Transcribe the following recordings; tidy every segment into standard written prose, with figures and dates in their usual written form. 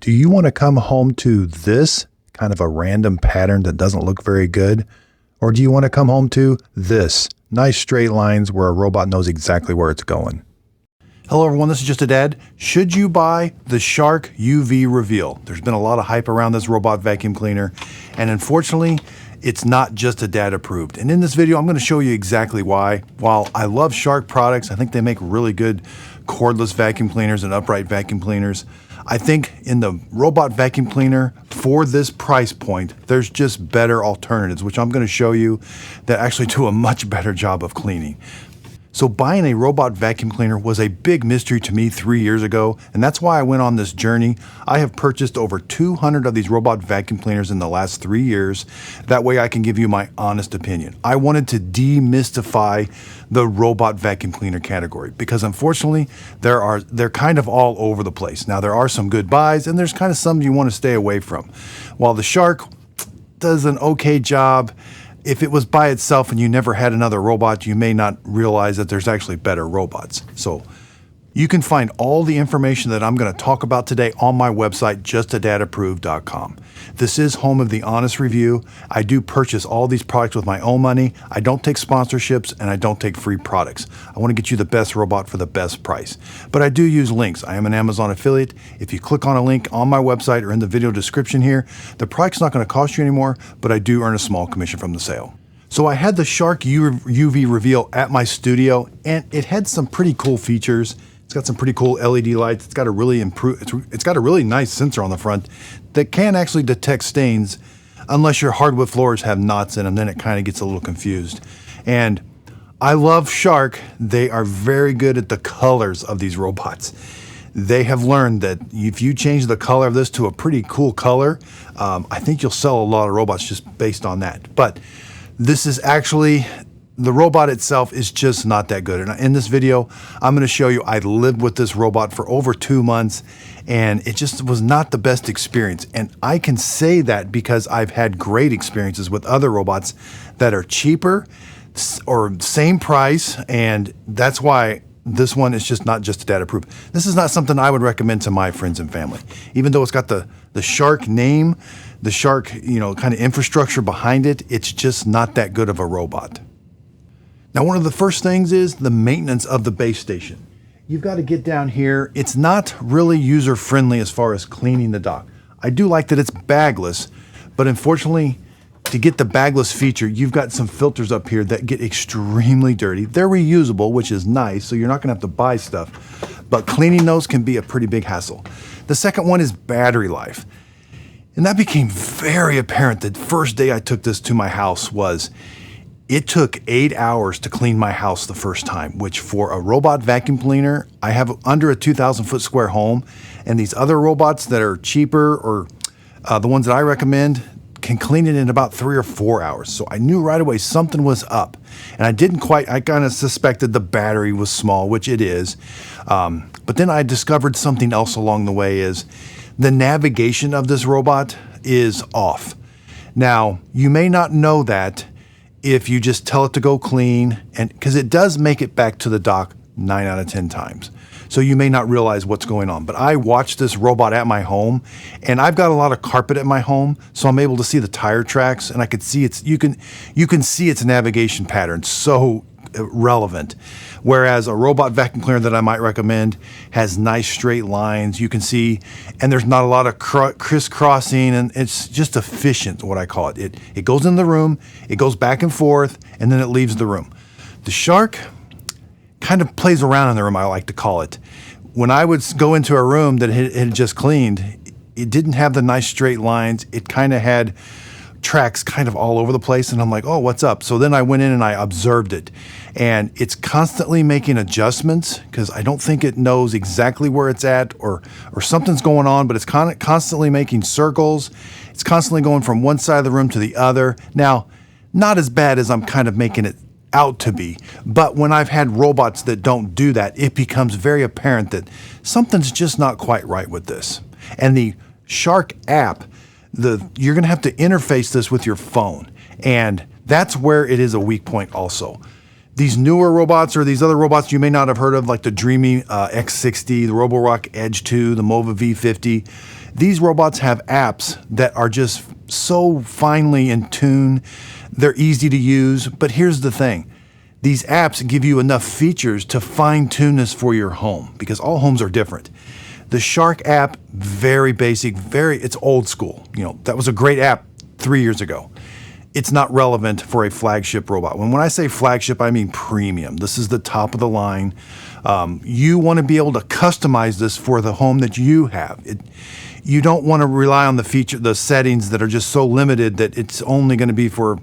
Do you want to come home to this kind of a random pattern that doesn't look very good? Or do you want to come home to this nice straight lines where a robot knows exactly where it's going? Hello everyone, this is Just a Dad. Should you buy the Shark UV Reveal? There's been a lot of hype around this robot vacuum cleaner, and unfortunately, it's not Just a Dad approved. And in this video, I'm going to show you exactly why. While I love Shark products, I think they make really good cordless vacuum cleaners and upright vacuum cleaners. I think in the robot vacuum cleaner for this price point, there's just better alternatives, which I'm going to show you that actually do a much better job of cleaning. So buying a robot vacuum cleaner was a big mystery to me 3 years ago, and that's why I went on this journey. I have purchased over 200 of these robot vacuum cleaners in the last 3 years. That way I can give you my honest opinion. I wanted to demystify the robot vacuum cleaner category because unfortunately they're kind of all over the place. Now there are some good buys and there's kind of some you want to stay away from. While the Shark does an okay job, if it was by itself and you never had another robot, you may not realize that there's actually better robots. So you can find all the information that I'm going to talk about today on my website, justadadapproved.com. This is home of the honest review. I do purchase all these products with my own money. I don't take sponsorships and I don't take free products. I want to get you the best robot for the best price. But I do use links. I am an Amazon affiliate. If you click on a link on my website or in the video description here, the product's not going to cost you anymore, but I do earn a small commission from the sale. So I had the Shark UV Reveal at my studio and it had some pretty cool features. It's got some pretty cool LED lights. It's got a really nice sensor on the front that can actually detect stains unless your hardwood floors have knots in them, then it kind of gets a little confused. And I love Shark. They are very good at the colors of these robots. They have learned that if you change the color of this to a pretty cool color, I think you'll sell a lot of robots just based on that. But this is actually, the robot itself is just not that good. And in this video, I'm going to show you I lived with this robot for over 2 months and it just was not the best experience. And I can say that because I've had great experiences with other robots that are cheaper or same price. And that's why this one is just not Just a Dad approved. This is not something I would recommend to my friends and family. Even though it's got the Shark name, the Shark, kind of infrastructure behind it, it's just not that good of a robot. Now, one of the first things is the maintenance of the base station. You've got to get down here. It's not really user-friendly as far as cleaning the dock. I do like that it's bagless, but unfortunately, to get the bagless feature, you've got some filters up here that get extremely dirty. They're reusable, which is nice, so you're not gonna have to buy stuff, but cleaning those can be a pretty big hassle. The second one is battery life. And that became very apparent the first day I took this to my house was, it took 8 hours to clean my house the first time, which for a robot vacuum cleaner, I have under a 2,000 foot square home, and these other robots that are cheaper or the ones that I recommend can clean it in about 3 or 4 hours. So I knew right away something was up, and I kind of suspected the battery was small, which it is. But then I discovered something else along the way is the navigation of this robot is off. Now, you may not know that if you just tell it to go clean, and because it does make it back to the dock 9 out of 10 times. So you may not realize what's going on. But I watched this robot at my home, and I've got a lot of carpet at my home, so I'm able to see the tire tracks, and I could see you can see its navigation pattern. So relevant. Whereas a robot vacuum cleaner that I might recommend has nice straight lines. You can see, and there's not a lot of crisscrossing, and it's just efficient, what I call it. It goes in the room, it goes back and forth, and then it leaves the room. The Shark kind of plays around in the room, I like to call it. When I would go into a room that it had just cleaned, it didn't have the nice straight lines. It kind of had tracks kind of all over the place, and I'm like, oh, what's up? So then I went in and I observed it, and it's constantly making adjustments because I don't think it knows exactly where it's at or something's going on, but it's constantly making circles. It's constantly going from one side of the room to the other. Now, not as bad as I'm kind of making it out to be, but when I've had robots that don't do that, it becomes very apparent that something's just not quite right with this. And the Shark app, you're going to have to interface this with your phone, and that's where it is a weak point also. These newer robots or these other robots you may not have heard of, like the Dreamy X60, the Roborock Edge 2, the Mova V50, these robots have apps that are just so finely in tune. They're easy to use, but here's the thing. These apps give you enough features to fine-tune this for your home because all homes are different. The Shark app, very basic, it's old school. That was a great app 3 years ago. It's not relevant for a flagship robot. When I say flagship, I mean premium. This is the top of the line. You want to be able to customize this for the home that you have. You don't want to rely on the settings that are just so limited that it's only going to be for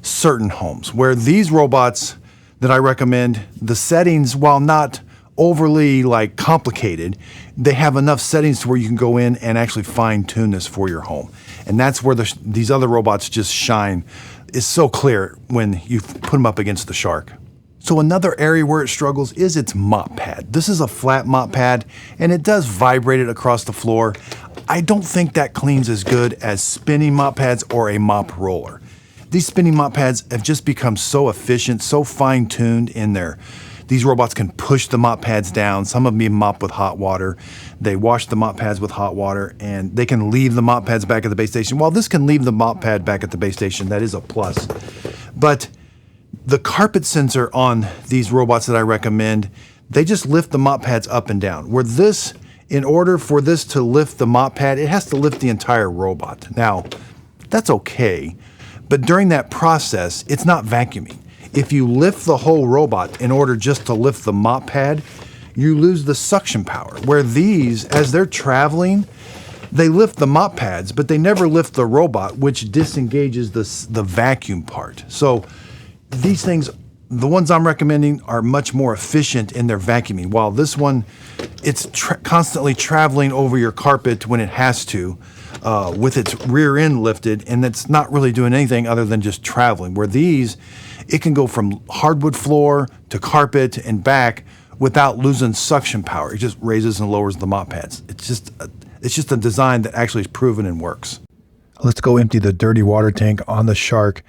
certain homes. Where these robots that I recommend, the settings, while not overly complicated, they have enough settings to where you can go in and actually fine tune this for your home. And that's where these other robots just shine. It's so clear when you put them up against the Shark. So another area where it struggles is its mop pad. This is a flat mop pad and it does vibrate it across the floor. I don't think that cleans as good as spinning mop pads or a mop roller. These spinning mop pads have just become so efficient, so fine-tuned in there. These robots can push the mop pads down. Some of them even mop with hot water. They wash the mop pads with hot water, and they can leave the mop pads back at the base station. While this can leave the mop pad back at the base station, that is a plus. But the carpet sensor on these robots that I recommend, they just lift the mop pads up and down. Where this, in order for this to lift the mop pad, it has to lift the entire robot. Now, that's okay, but during that process, it's not vacuuming. If you lift the whole robot in order just to lift the mop pad, you lose the suction power. Where these, as they're traveling, they lift the mop pads, but they never lift the robot, which disengages the vacuum part. So these things, the ones I'm recommending, are much more efficient in their vacuuming. While this one, it's constantly traveling over your carpet when it has to, with its rear end lifted, and it's not really doing anything other than just traveling. Where these, it can go from hardwood floor to carpet and back without losing suction power. It just raises and lowers the mop pads. It's just a design that actually is proven and works. Let's go empty the dirty water tank on the Shark.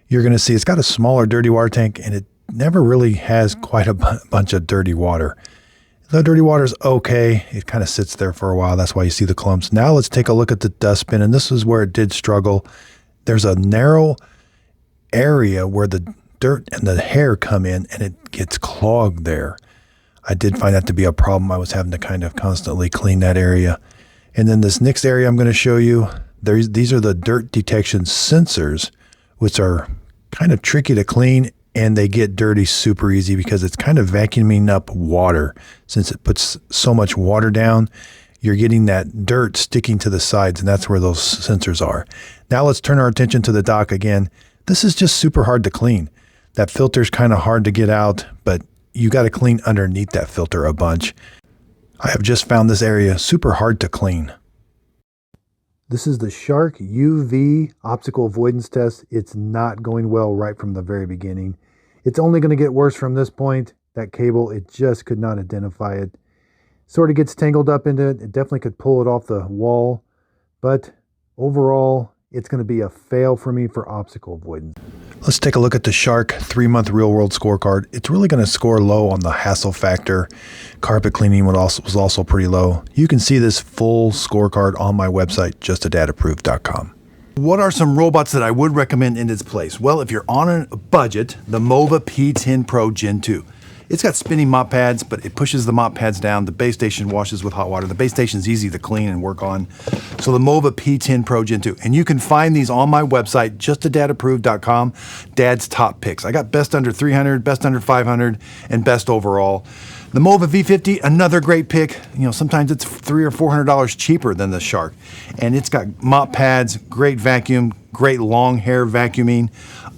You're going to see it's got a smaller dirty water tank, and it never really has quite a bunch of dirty water. The dirty water is okay. It kind of sits there for a while. That's why you see the clumps. Now let's take a look at the dustbin, and this is where it did struggle. There's a narrow area where the dirt and the hair come in, and it gets clogged there. I did find that to be a problem. I was having to kind of constantly clean that area. And then this next area I'm going to show you, these are the dirt detection sensors, which are kind of tricky to clean, and they get dirty super easy because it's kind of vacuuming up water. Since it puts so much water down, you're getting that dirt sticking to the sides, and that's where those sensors are. Now let's turn our attention to the dock again. This is just super hard to clean. That filter's kind of hard to get out, but you got to clean underneath that filter a bunch. I have just found this area super hard to clean. This is the Shark UV optical avoidance test. It's not going well right from the very beginning. It's only going to get worse from this point. That cable, it just could not identify it. Sort of gets tangled up into it. It definitely could pull it off the wall, but overall, it's going to be a fail for me for optical avoidance. Let's take a look at the Shark 3-month real-world scorecard. It's really going to score low on the hassle factor. Carpet cleaning was also pretty low. You can see this full scorecard on my website, justadadaproof.com. What are some robots that I would recommend in its place? Well, if you're on a budget, the Mova P10 Pro Gen 2. It's got spinning mop pads, but it pushes the mop pads down. The base station washes with hot water. The base station is easy to clean and work on. So the Mova P10 Pro Gen 2. And you can find these on my website, justadadaproof.com, Dad's top picks. I got best under 300, best under 500, and best overall. The Mova V50, another great pick. Sometimes it's $300 or $400 cheaper than the Shark. And it's got mop pads, great vacuum, great long hair vacuuming,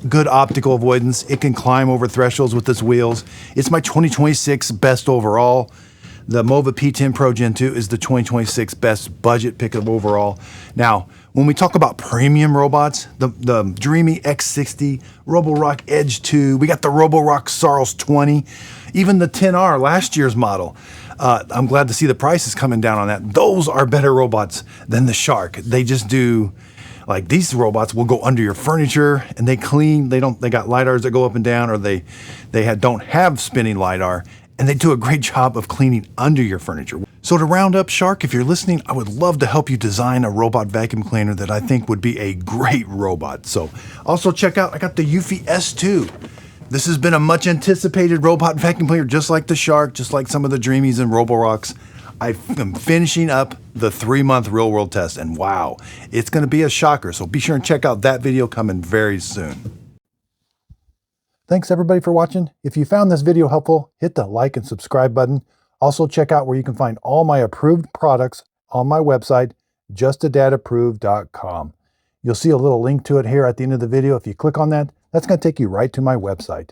good optical avoidance. It can climb over thresholds with its wheels. It's my 2026 best overall. The Mova P10 Pro Gen 2 is the 2026 best budget pick of overall. Now, when we talk about premium robots, the Dreamy X60, Roborock Edge 2, we got the Roborock Sarles 20, even the 10R, last year's model. I'm glad to see the prices coming down on that. Those are better robots than the Shark. They just do Like these robots will go under your furniture and they clean. They got lidars that go up and down, or they don't have spinning lidar, and they do a great job of cleaning under your furniture. So to round up, Shark, if you're listening, I would love to help you design a robot vacuum cleaner that I think would be a great robot. So also check out, I got the Eufy S2. This has been a much anticipated robot vacuum cleaner, just like the Shark, just like some of the Dreamies and Roborocks. I am finishing up the 3-month real world test, and wow, it's going to be a shocker. So be sure and check out that video coming very soon. Thanks everybody for watching. If you found this video helpful, hit the like and subscribe button. Also check out where you can find all my approved products on my website, justadadapproved.com. You'll see a little link to it here at the end of the video. If you click on that, that's going to take you right to my website.